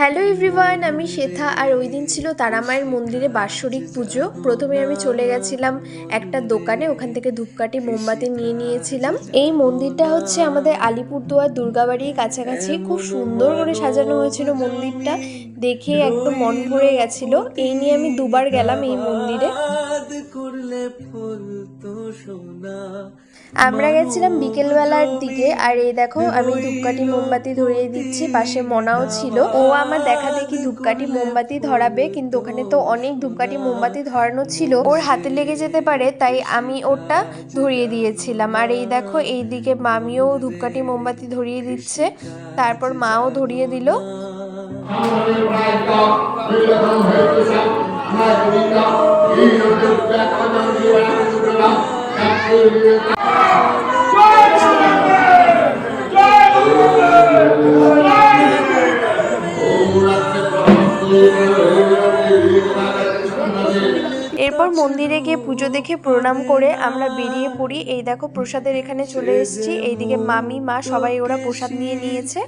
Hello everyone, আমি শেথা। আর ওই দিন ছিল তারা মায়ের মন্দিরে বাৎসরিক পুজো। প্রথমে আমি চলে গেছিলাম একটা দোকানে, ওখান থেকে ধূপকাঠি মোমবাতি নিয়ে নিয়েছিলাম। এই মন্দিরটা হচ্ছে আমাদের আলিপুরদুয়ার দুর্গাবাড়ির কাছাকাছি। খুব সুন্দর করে সাজানো হয়েছিল মন্দিরটা, দেখে একদম মন ভরে গেছিল। এই নিয়ে আমি দুবার গেলাম এই মন্দিরে। আমরা গেছিলাম বিকেলবেলার দিকে। আর এই দেখো, আমি ধূপকাঠি মোমবাতি ধরিয়ে দিচ্ছি, পাশে মনাও ছিল। ও আমার দেখা দেখি ধূপকাঠি মোমবাতি ধরাবে, কিন্তু ওখানে তো অনেক ধূপকাঠি মোমবাতি ধরানো ছিল, ওর হাতে লেগে যেতে পারে, তাই আমি ওরটা ধরিয়ে দিয়েছিলাম। আর এই দেখো, এইদিকে মামিও ধূপকাঠি মোমবাতি ধরিয়ে দিচ্ছে, তারপর মাও ধরিয়ে দিল। এরপর মন্দিরে গিয়ে পুজো দেখে প্রণাম করে আমরা বেরিয়ে পড়ি। এই দেখো, প্রসাদের এখানে চলে এসেছি। এইদিকে মামি, মা সবাই ওরা প্রসাদ নিয়ে নিয়েছে।